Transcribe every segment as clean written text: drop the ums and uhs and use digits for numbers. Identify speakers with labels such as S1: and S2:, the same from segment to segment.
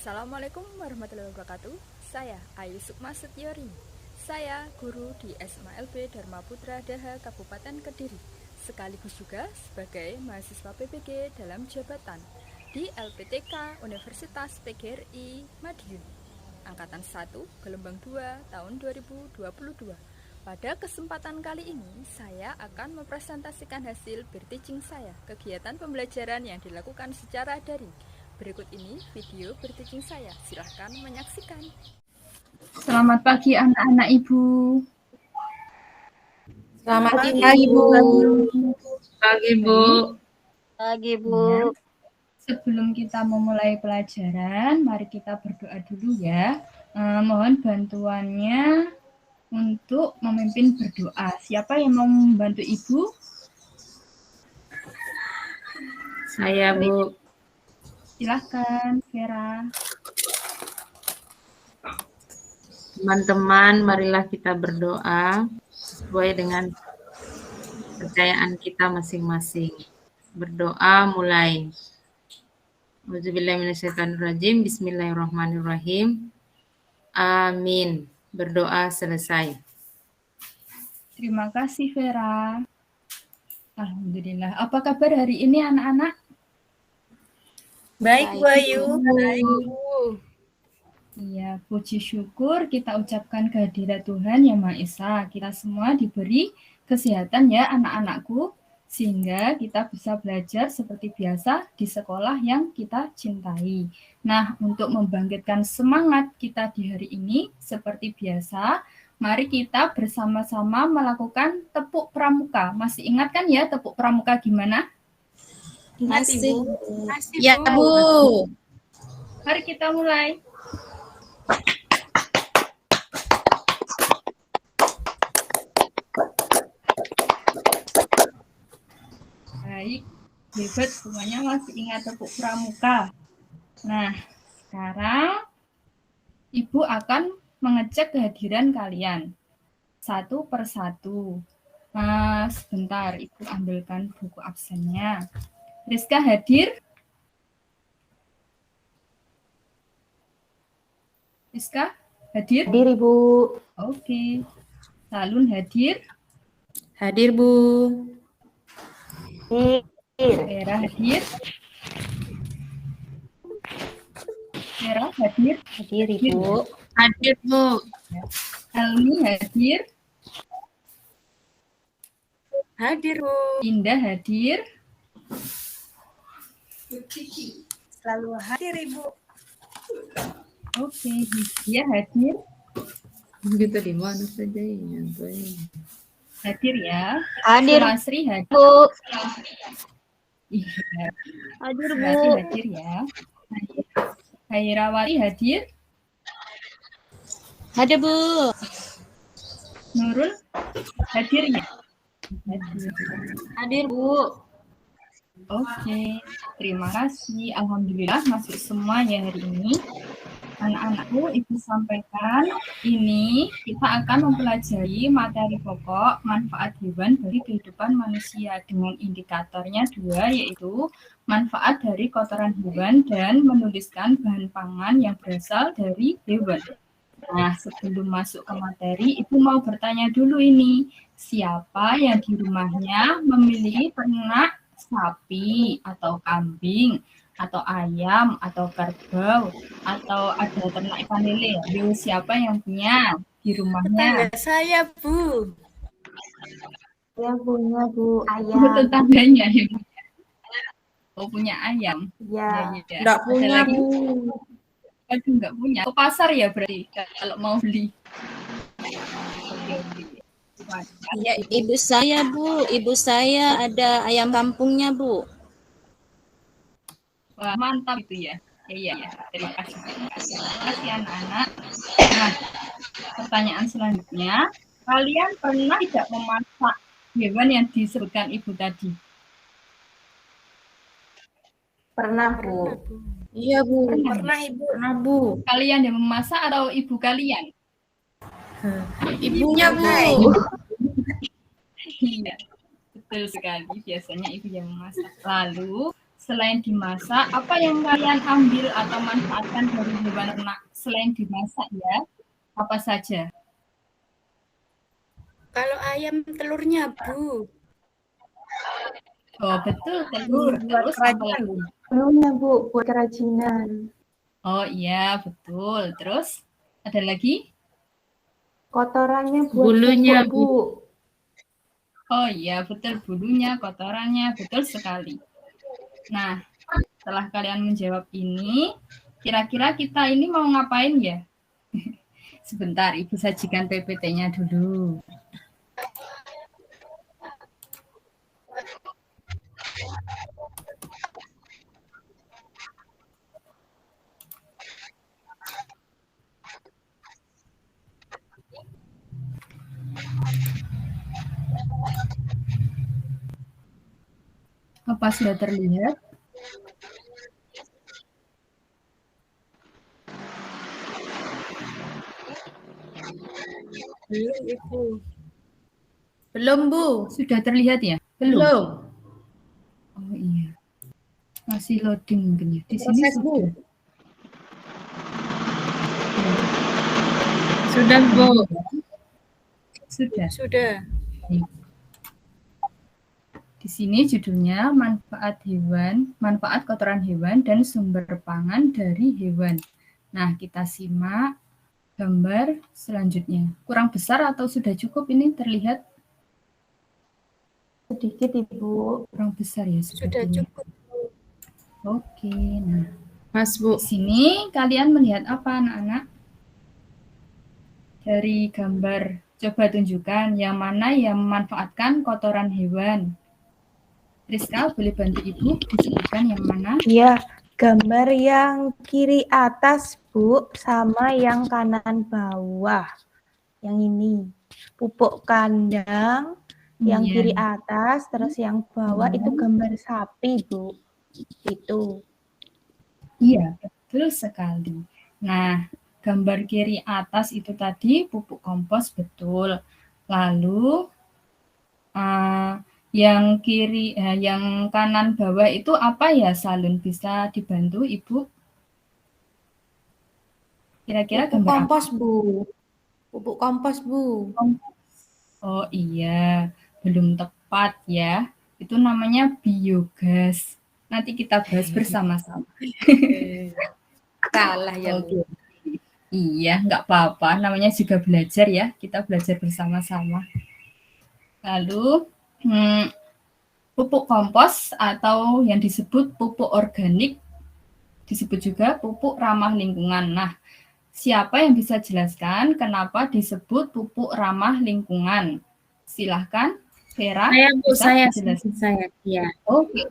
S1: Assalamualaikum warahmatullahi wabarakatuh. Saya Ayu Sukma Setiorini. Saya guru di SMALB Dharma Putra Daha Kabupaten Kediri, sekaligus juga sebagai mahasiswa PPG dalam jabatan di LPTK Universitas PGRI Madiun, Angkatan 1, Gelombang 2, tahun 2022. Pada kesempatan kali ini, saya akan mempresentasikan hasil berteaching saya, kegiatan pembelajaran yang dilakukan secara daring. Berikut ini video berteaching saya, silahkan menyaksikan.
S2: Selamat pagi anak-anak Ibu.
S3: Selamat pagi,
S2: Ibu.
S3: Pagi, Bu.
S4: Pagi, Bu.
S2: Ya. Sebelum kita memulai pelajaran, mari kita berdoa dulu ya. Mohon bantuannya untuk memimpin berdoa. Siapa yang mau membantu Ibu?
S3: Saya, Bu.
S2: Silahkan, Vera.
S3: Teman-teman, marilah kita berdoa sesuai dengan kepercayaan kita masing-masing. Berdoa mulai. Auzubillahiminasyaitonirrajim. Bismillahirrahmanirrahim. Amin. Berdoa selesai.
S2: Terima kasih, Vera. Alhamdulillah. Apa kabar hari ini anak-anak?
S4: Baik, Bu Ayu.
S1: Baik, Bu.
S2: Iya, puji syukur kita ucapkan kehadirat Tuhan Yang Maha Esa. Kita semua diberi kesehatan ya anak-anakku, sehingga kita bisa belajar seperti biasa di sekolah yang kita cintai. Nah, untuk membangkitkan semangat kita di hari ini, seperti biasa, mari kita bersama-sama melakukan tepuk pramuka. Masih ingat kan ya tepuk pramuka gimana?
S4: Masih.
S3: Ya, Bu.
S2: Mari kita mulai. Baik, hebat semuanya masih ingat tepuk pramuka. Nah, sekarang Ibu akan mengecek kehadiran kalian satu per satu. Sebentar, Ibu ambilkan buku absennya. Rizka hadir? Rizka hadir?
S4: Hadir, Ibu.
S2: Oke. Salun hadir?
S3: Hadir, Bu.
S4: Hadir.
S2: Vera hadir? Vera hadir?
S4: Hadir, Ibu.
S3: Hadir, Bu.
S2: Helmi hadir?
S3: Hadir, Bu.
S2: Indah hadir?
S4: Selalu hadir, Ibu.
S2: Oke, dia hadir?
S3: Kita di mana saja ini?
S2: Hadir ya.
S4: Hadir,
S2: Sulasri hadir?
S4: Bu.
S2: Iya,
S4: Hadir,
S2: Sulasri
S4: Bu.
S2: hadir ya. Hairawati hadir?
S4: Hadir, Bu.
S2: Nurul hadir ya? Hadir.
S4: Hadir, Bu.
S2: Oke, terima kasih. Alhamdulillah masuk semua ya hari ini. Anak-anakku, Ibu sampaikan, ini kita akan mempelajari materi pokok manfaat hewan bagi kehidupan manusia dengan indikatornya 2, yaitu manfaat dari kotoran hewan dan menuliskan bahan pangan yang berasal dari hewan. Nah, sebelum masuk ke materi, Ibu mau bertanya dulu ini, siapa yang di rumahnya memiliki ternak sapi atau kambing atau ayam atau kerbau atau ada ternak ikan lele? Yo, siapa yang punya di rumahnya?
S1: Saya, Bu.
S4: Saya punya, Bu.
S2: Oh,
S4: Ayam.
S2: tetangganya yang punya. Oh, punya ayam.
S4: Ya.
S2: Ya.
S3: Enggak
S2: Ada
S3: punya,
S2: lagi?
S3: Bu.
S2: Aduh, enggak punya. Ke pasar ya berarti kalau mau beli. Oke.
S5: Ya, ibu saya, Bu. Ibu saya ada ayam kampungnya, Bu.
S2: Wah, mantap itu ya. Iya. Terima kasih. Terima kasih anak-anak. Nah, pertanyaan selanjutnya, kalian pernah tidak memasak hewan yang disebutkan Ibu tadi?
S4: Pernah, Bu.
S3: Iya, Bu.
S4: Pernah, Ibu.
S3: Pernah, Bu.
S2: Kalian yang memasak atau ibu kalian?
S3: Ibunya, Bu.
S2: Iya, betul sekali. Biasanya ibu yang memasak. Lalu, selain dimasak, apa yang kalian ambil atau manfaatkan dari hewan ternak selain dimasak ya? Apa saja?
S3: Kalau ayam telurnya, Bu.
S2: Oh, betul, telur.
S3: Buat
S2: Terus apa
S3: kerajinan,
S2: lagi?
S3: Bu.
S4: Telurnya, Bu, buat kerajinan.
S2: Oh iya, betul. Terus ada lagi?
S4: Kotorannya buat
S3: Bulunya,
S4: pupuk, Bu.
S2: Oh iya, betul, bulunya, kotorannya, betul sekali. Nah, setelah kalian menjawab ini, kira-kira kita ini mau ngapain ya? Sebentar, Ibu sajikan PPT-nya dulu. Apa sudah terlihat?
S3: Belum, Ibu. Belum, Bu.
S2: Sudah terlihat ya? Belum?
S3: Belum.
S2: Oh iya. Masih loading mungkin ya. Di sini
S3: Proses, Bu.
S2: sudah.
S3: Sudah, Bu.
S2: Sudah.
S3: Sudah.
S2: Di sini judulnya manfaat kotoran hewan dan sumber pangan dari hewan. Nah, kita simak gambar selanjutnya. Kurang besar atau sudah cukup ini terlihat?
S4: Sedikit, Ibu.
S2: Kurang besar ya
S3: Sudah
S2: sepertinya.
S3: cukup.
S2: Oke, nah
S3: Mas, Bu.
S2: di sini kalian melihat apa anak-anak? Dari gambar, coba tunjukkan yang mana yang memanfaatkan kotoran hewan. Rizka, boleh bantu Ibu disebutkan yang mana?
S4: Iya, gambar yang kiri atas, Bu, sama yang kanan bawah. Yang ini, pupuk kandang, yang
S2: Iya.
S4: kiri atas, terus yang bawah itu gambar sapi, Bu. Itu.
S2: Iya, betul sekali. Nah, gambar kiri atas itu tadi pupuk kompos, betul. Lalu yang kanan bawah itu apa ya, Salun? Bisa dibantu Ibu? Kira-kira
S3: Pupuk
S2: gambar apa?
S3: kompos, Bu. Pupuk kompos, Bu.
S2: Oh iya, belum tepat ya. Itu namanya biogas. Nanti kita bahas bersama-sama.
S3: Salah ya, Bu.
S2: Oke. Iya, nggak apa-apa. Namanya juga belajar ya. Kita belajar bersama-sama. Lalu, pupuk kompos atau yang disebut pupuk organik, disebut juga pupuk ramah lingkungan. Nah, siapa yang bisa jelaskan kenapa disebut pupuk ramah lingkungan? Silahkan, Vera.
S3: Saya, Bu,
S2: bisa jelaskan?
S3: saya. Ya.
S2: Oke.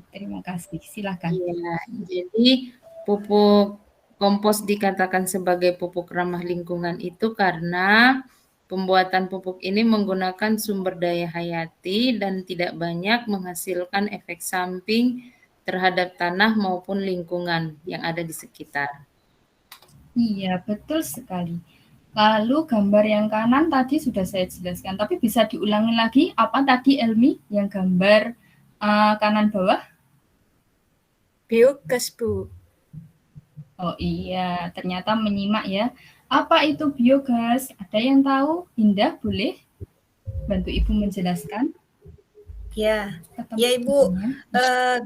S2: Terima kasih. Silahkan.
S3: Iya, jadi pupuk kompos dikatakan sebagai pupuk ramah lingkungan itu karena pembuatan pupuk ini menggunakan sumber daya hayati dan tidak banyak menghasilkan efek samping terhadap tanah maupun lingkungan yang ada di sekitar.
S2: Iya, betul sekali. Lalu gambar yang kanan tadi sudah saya jelaskan, tapi bisa diulangi lagi apa tadi Elmi yang gambar kanan bawah?
S3: Biogas, Bu.
S2: Oh iya, ternyata menyimak ya. Apa itu biogas? Ada yang tahu? Indah, boleh bantu Ibu menjelaskan?
S6: Ya, Ibu.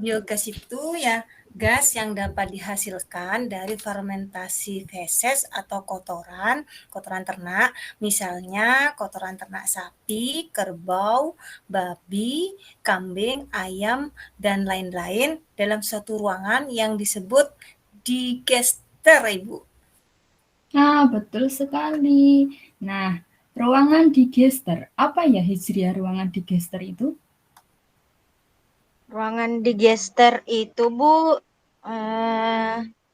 S6: Biogas itu ya gas yang dapat dihasilkan dari fermentasi feses atau kotoran ternak, misalnya kotoran ternak sapi, kerbau, babi, kambing, ayam, dan lain-lain dalam suatu ruangan yang disebut digester, Ibu.
S2: Nah, betul sekali. Nah, ruangan digester. Apa ya Hijriah ruangan digester itu?
S7: Ruangan digester itu, Bu,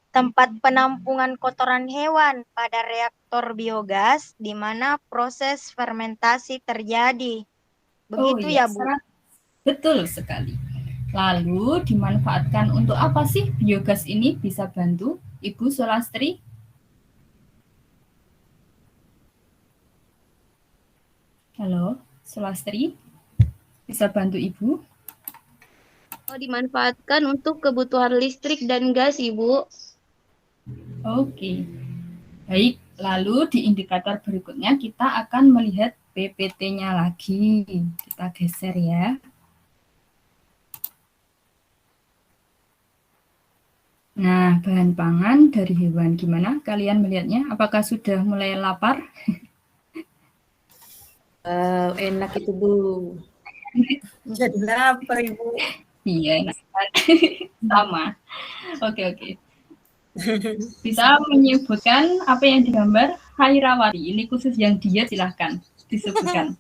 S7: tempat penampungan kotoran hewan pada reaktor biogas di mana proses fermentasi terjadi. Begitu ya, Bu?
S2: Betul sekali. Lalu dimanfaatkan untuk apa sih biogas ini? Bisa bantu Ibu Solastri? Halo, Solastri? Bisa bantu Ibu?
S5: Oh, dimanfaatkan untuk kebutuhan listrik dan gas, Ibu.
S2: Oke. Baik, lalu di indikator berikutnya kita akan melihat PPT-nya lagi. Kita geser ya. Nah, bahan pangan dari hewan gimana kalian melihatnya? Apakah sudah mulai lapar?
S8: Enak itu, Bu.
S6: Jadi lapar, Ibu.
S2: Iya, enak. Sama. Oke. Bisa menyebutkan apa yang digambar Hairawati. Ini khusus yang diet, silahkan disebutkan.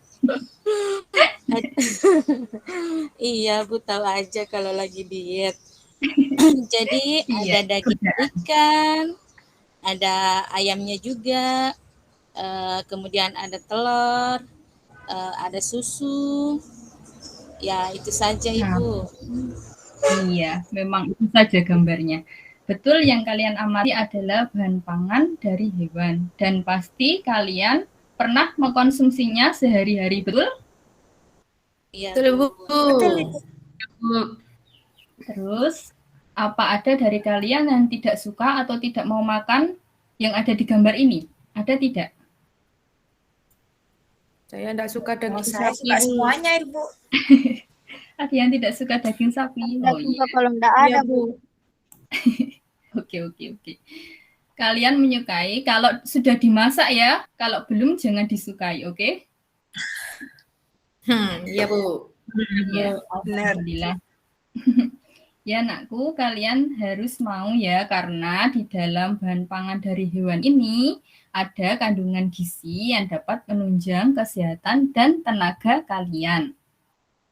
S5: Iya, Bu, tahu aja kalau lagi diet. Jadi
S2: Iya,
S5: ada daging ikan, ada ayamnya juga, kemudian ada telur, ada susu. Ya, itu saja, Ibu.
S2: Iya, memang itu saja gambarnya. Betul, yang kalian amati adalah bahan pangan dari hewan. Dan pasti kalian pernah mengkonsumsinya sehari-hari, betul?
S5: Iya,
S8: Betul, Bu.
S6: Betul, Ibu.
S2: Terus, apa ada dari kalian yang tidak suka atau tidak mau makan yang ada di gambar ini? Ada tidak?
S8: Saya enggak suka daging
S6: Saya
S8: sapi,
S6: suka
S8: Bu.
S6: semuanya, Ibu.
S2: Ada yang tidak suka daging sapi?
S7: Nggak
S2: Oh
S7: suka
S2: iya.
S7: kalau nggak
S8: Iya,
S7: ada, Bu.
S8: Bu.
S2: Oke. Kalian menyukai kalau sudah dimasak ya, kalau belum jangan disukai, oke?
S8: Iya, Bu.
S2: Iya, alhamdulillah. Ya, anakku, kalian harus mau ya, karena di dalam bahan pangan dari hewan ini ada kandungan gizi yang dapat menunjang kesehatan dan tenaga kalian.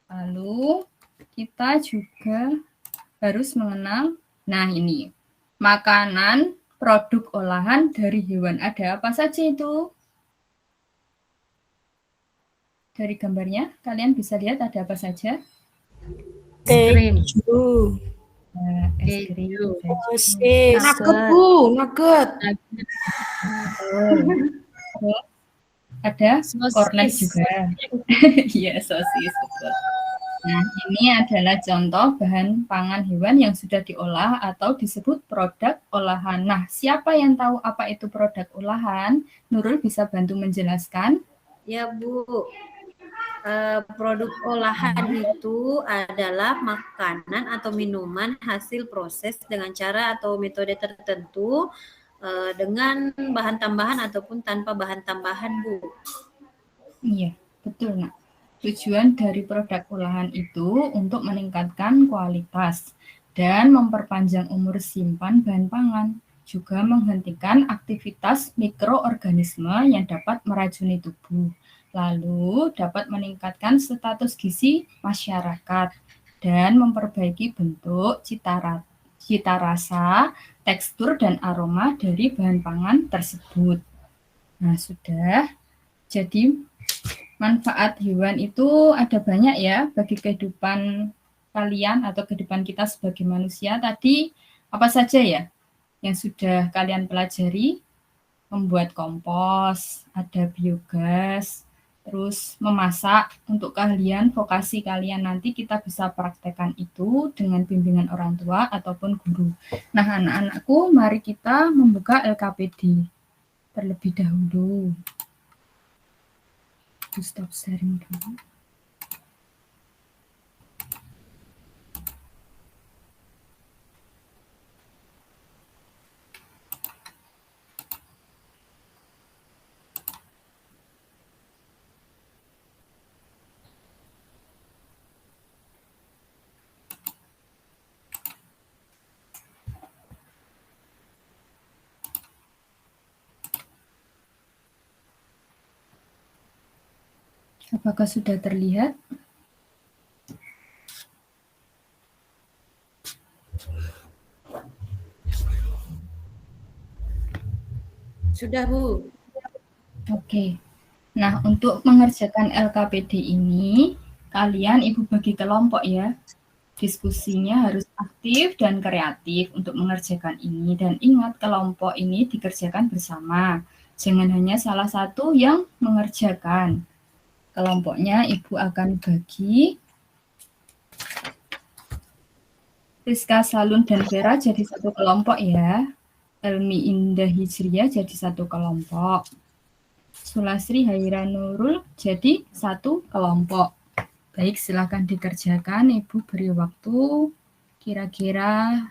S2: Lalu, kita juga harus mengenal, nah ini, makanan produk olahan dari hewan. Ada apa saja itu? Dari gambarnya, kalian bisa lihat ada apa saja?
S3: Krim.
S2: Es krim,
S8: Sosis. Nugget, Bu. Nugget.
S2: Ada
S3: Sosis.
S2: kornet juga. Iya, sosis. Betul. Nah, ini adalah contoh bahan pangan hewan yang sudah diolah atau disebut produk olahan. Nah, siapa yang tahu apa itu produk olahan? Nurul bisa bantu menjelaskan?
S9: Ya, Bu. Produk olahan itu adalah makanan atau minuman hasil proses dengan cara atau metode tertentu dengan bahan tambahan ataupun tanpa bahan tambahan, Bu.
S2: Iya, betul, Nak. Tujuan dari produk olahan itu untuk meningkatkan kualitas dan memperpanjang umur simpan bahan pangan, juga menghentikan aktivitas mikroorganisme yang dapat meracuni tubuh, lalu dapat meningkatkan status gizi masyarakat dan memperbaiki bentuk, cita rasa, tekstur, dan aroma dari bahan pangan tersebut. Nah, sudah. Jadi, manfaat hewan itu ada banyak ya bagi kehidupan kalian atau kehidupan kita sebagai manusia. Tadi apa saja ya yang sudah kalian pelajari? Membuat kompos, ada biogas, terus memasak. Untuk kalian, vokasi kalian nanti kita bisa praktekkan itu dengan bimbingan orang tua ataupun guru. Nah, anak-anakku, mari kita membuka LKPD terlebih dahulu. Stop sharing dulu. Apakah sudah terlihat?
S9: Sudah, Bu.
S2: Oke. Nah, untuk mengerjakan LKPD ini, kalian Ibu bagi kelompok ya. Diskusinya harus aktif dan kreatif untuk mengerjakan ini. Dan ingat, kelompok ini dikerjakan bersama. Jangan hanya salah satu yang mengerjakan. Kelompoknya Ibu akan bagi Rizka Salun dan Vera jadi satu kelompok ya. Elmi Indah Hijriah jadi satu kelompok. Sulasri Haira Nurul jadi satu kelompok. Baik, silakan dikerjakan. Ibu beri waktu kira-kira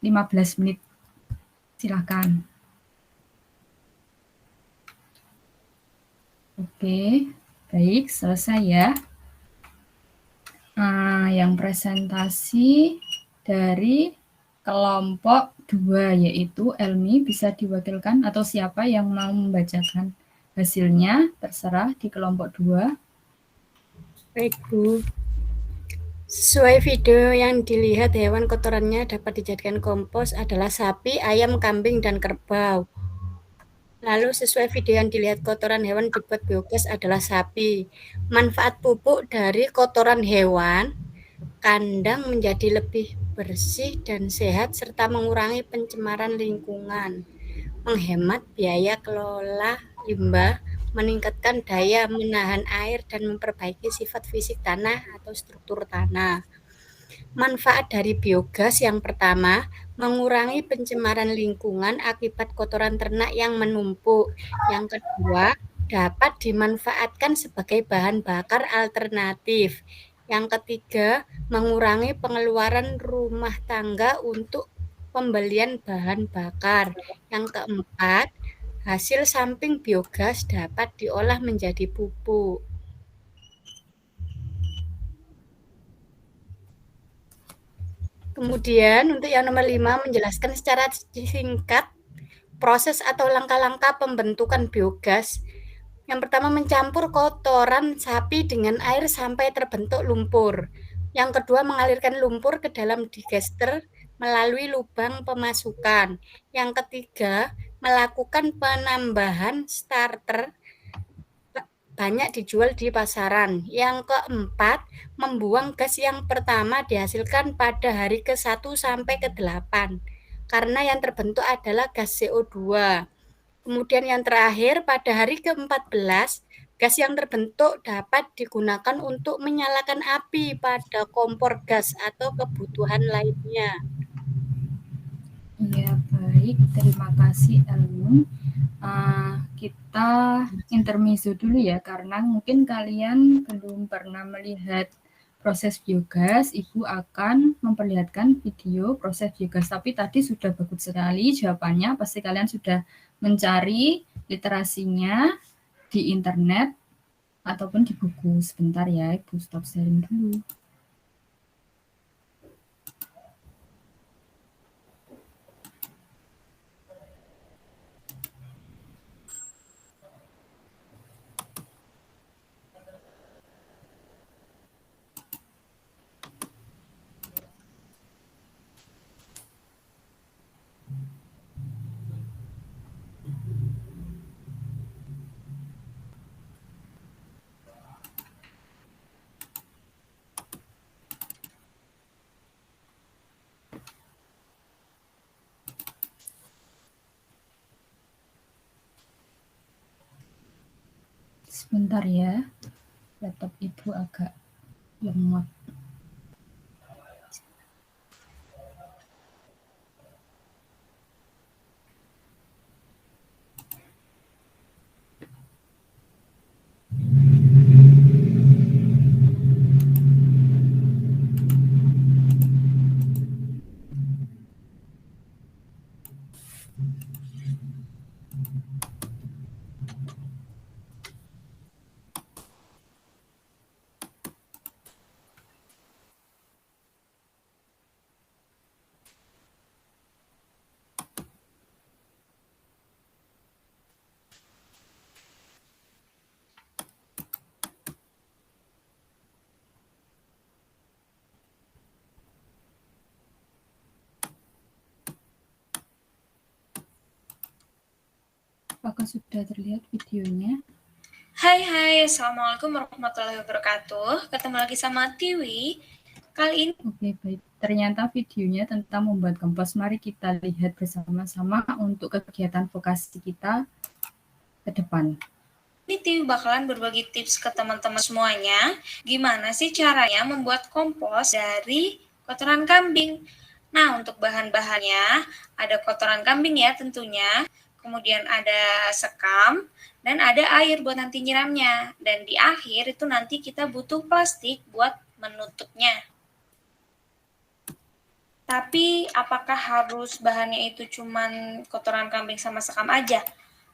S2: 15 menit. Silakan. Oke, baik, selesai ya. Yang presentasi dari kelompok 2 yaitu Elmi bisa diwakilkan atau siapa yang mau membacakan hasilnya, terserah di kelompok 2.
S10: Baik, Bu. Sesuai video yang dilihat, hewan kotorannya dapat dijadikan kompos adalah sapi, ayam, kambing, dan kerbau. Lalu sesuai video yang dilihat, kotoran hewan dibuat biogas adalah sapi. Manfaat pupuk dari kotoran hewan, kandang menjadi lebih bersih dan sehat serta mengurangi pencemaran lingkungan, menghemat biaya kelola limbah, meningkatkan daya menahan air dan memperbaiki sifat fisik tanah atau struktur tanah. Manfaat dari biogas yang pertama, mengurangi pencemaran lingkungan akibat kotoran ternak yang menumpuk. Yang kedua, dapat dimanfaatkan sebagai bahan bakar alternatif. Yang ketiga, mengurangi pengeluaran rumah tangga untuk pembelian bahan bakar. Yang keempat, hasil samping biogas dapat diolah menjadi pupuk. Kemudian untuk yang nomor 5, menjelaskan secara singkat proses atau langkah-langkah pembentukan biogas. Yang pertama, mencampur kotoran sapi dengan air sampai terbentuk lumpur. Yang kedua, mengalirkan lumpur ke dalam digester melalui lubang pemasukan. Yang ketiga, melakukan penambahan starter banyak dijual di pasaran. Yang keempat, membuang gas yang pertama dihasilkan pada hari ke-1 sampai ke-8 karena yang terbentuk adalah gas CO2. Kemudian yang terakhir, pada hari ke-14, gas yang terbentuk dapat digunakan untuk menyalakan api pada kompor gas atau kebutuhan lainnya.
S2: Iya, baik. Terima kasih, Elmi. Kita intermezzo dulu ya, karena mungkin kalian belum pernah melihat proses biogas. Ibu akan memperlihatkan video proses biogas, tapi tadi sudah bagus sekali jawabannya. Pasti kalian sudah mencari literasinya di internet ataupun di buku. Sebentar ya, Ibu stop sharing dulu. Sebentar ya, laptop Ibu agak lemot. Apakah sudah terlihat videonya?
S11: Hai, Assalamualaikum warahmatullahi wabarakatuh. Ketemu lagi sama Tiwi. Kali ini...
S2: Oke, baik. Ternyata videonya tentang membuat kompos. Mari kita lihat bersama-sama untuk kegiatan vokasi kita ke depan.
S11: Ini Tiwi bakalan berbagi tips ke teman-teman semuanya. Gimana sih caranya membuat kompos dari kotoran kambing. Nah, untuk bahan-bahannya ada kotoran kambing ya tentunya, kemudian ada sekam, dan ada air buat nanti nyiramnya. Dan di akhir itu nanti kita butuh plastik buat menutupnya. Tapi apakah harus bahannya itu cuman kotoran kambing sama sekam aja?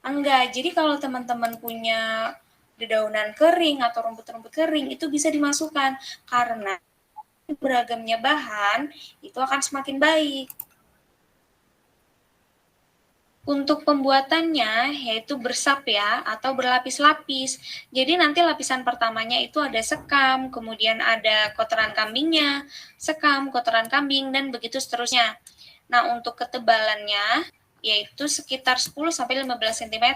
S11: Enggak, jadi kalau teman-teman punya dedaunan kering atau rumput-rumput kering itu bisa dimasukkan karena beragamnya bahan itu akan semakin baik. Untuk pembuatannya yaitu bersap ya atau berlapis-lapis. Jadi nanti lapisan pertamanya itu ada sekam, kemudian ada kotoran kambingnya, sekam, kotoran kambing, dan begitu seterusnya. Nah, untuk ketebalannya yaitu sekitar 10-15 cm.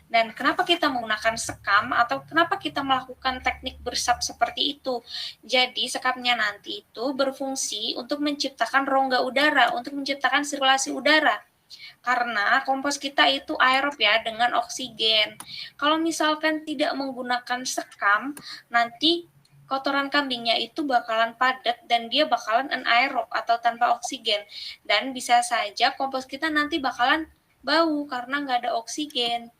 S11: Dan kenapa kita menggunakan sekam atau kenapa kita melakukan teknik bersap seperti itu? Jadi sekamnya nanti itu berfungsi untuk menciptakan rongga udara, untuk menciptakan sirkulasi udara. Karena kompos kita itu aerob ya dengan oksigen. Kalau misalkan tidak menggunakan sekam, nanti kotoran kambingnya itu bakalan padat dan dia bakalan anaerob atau tanpa oksigen. Dan bisa saja kompos kita nanti bakalan bau karena nggak ada oksigen.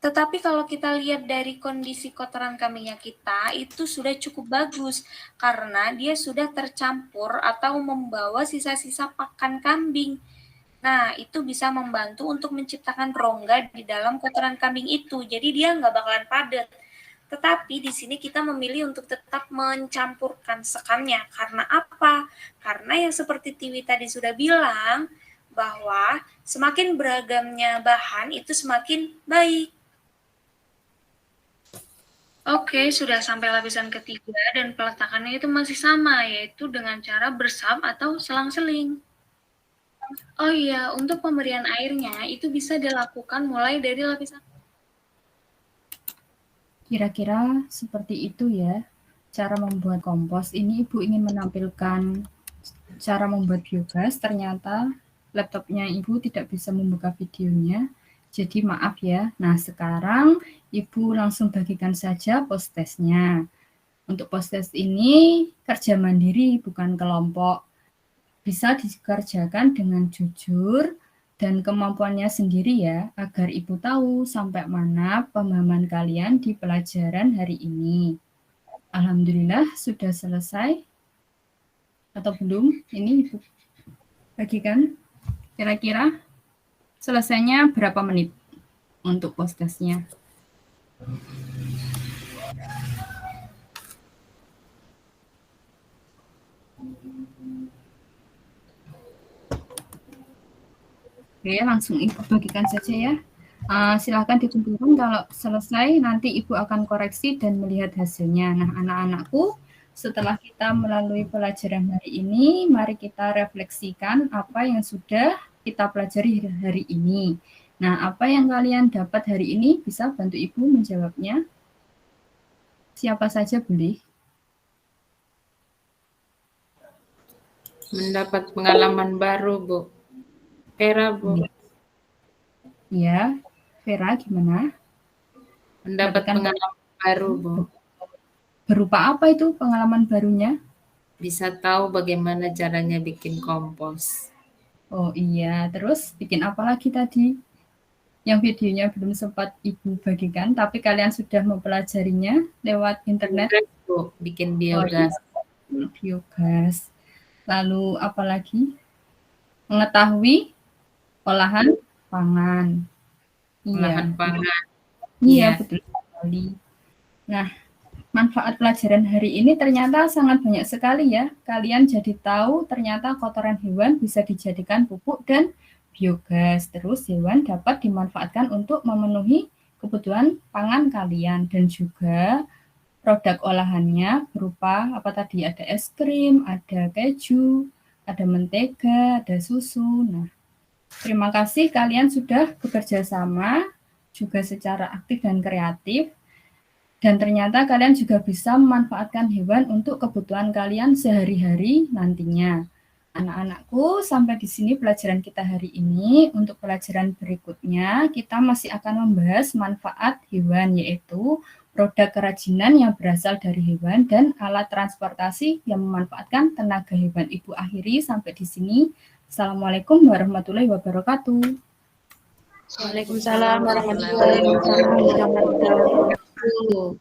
S11: Tetapi kalau kita lihat dari kondisi kotoran kambingnya kita, itu sudah cukup bagus karena dia sudah tercampur atau membawa sisa-sisa pakan kambing. Nah, itu bisa membantu untuk menciptakan rongga di dalam kotoran kambing itu. Jadi dia nggak bakalan padat. Tetapi di sini kita memilih untuk tetap mencampurkan sekamnya. Karena apa? Karena yang seperti Tiwi tadi sudah bilang, bahwa semakin beragamnya bahan itu semakin baik. Oke, sudah sampai lapisan ketiga dan peletakannya itu masih sama, yaitu dengan cara bersap atau selang-seling. Oh iya, untuk pemberian airnya itu bisa dilakukan mulai dari lapisan.
S2: Kira-kira seperti itu ya, cara membuat kompos. Ini Ibu ingin menampilkan cara membuat biogas, ternyata laptopnya Ibu tidak bisa membuka videonya, jadi maaf ya. Nah, sekarang Ibu langsung bagikan saja post-testnya. Untuk post-test ini kerja mandiri, bukan kelompok. Bisa dikerjakan dengan jujur, dan kemampuannya sendiri ya, agar Ibu tahu sampai mana pemahaman kalian di pelajaran hari ini. Alhamdulillah sudah selesai. Atau belum? Ini Ibu bagikan. Kira-kira selesainya berapa menit untuk post-testnya? Oke, langsung Ibu bagikan saja ya. Silakan dikumpulkan kalau selesai, nanti Ibu akan koreksi dan melihat hasilnya. Nah, anak-anakku, setelah kita melalui pelajaran hari ini, mari kita refleksikan apa yang sudah kita pelajari hari ini. Nah, apa yang kalian dapat hari ini bisa bantu Ibu menjawabnya? Siapa saja boleh.
S3: Mendapat pengalaman baru, Bu. Vera, Bu.
S2: Ya, Vera gimana?
S3: Mendapat pengalaman baru, Bu.
S2: Berupa apa itu pengalaman barunya?
S3: Bisa tahu bagaimana caranya bikin kompos.
S2: Oh iya, terus bikin apa lagi tadi? Yang videonya belum sempat Ibu bagikan, tapi kalian sudah mempelajarinya lewat internet?
S3: Bu, bikin biogas.
S2: Oh, iya. Biogas. Lalu apa lagi? Mengetahui olahan pangan.
S3: Olahan pangan.
S2: Iya, betul sekali. Nah, manfaat pelajaran hari ini ternyata sangat banyak sekali ya. Kalian jadi tahu ternyata kotoran hewan bisa dijadikan pupuk dan biogas. Terus hewan dapat dimanfaatkan untuk memenuhi kebutuhan pangan kalian. Dan juga produk olahannya berupa apa tadi? Ada es krim, ada keju, ada mentega, ada susu. Nah, terima kasih kalian sudah bekerja sama juga secara aktif dan kreatif. Dan ternyata kalian juga bisa memanfaatkan hewan untuk kebutuhan kalian sehari-hari nantinya. Anak-anakku, sampai di sini pelajaran kita hari ini. Untuk pelajaran berikutnya, kita masih akan membahas manfaat hewan, yaitu produk kerajinan yang berasal dari hewan, dan alat transportasi yang memanfaatkan tenaga hewan. Ibu akhiri sampai di sini. Assalamualaikum warahmatullahi wabarakatuh.
S10: Waalaikumsalam warahmatullahi wabarakatuh.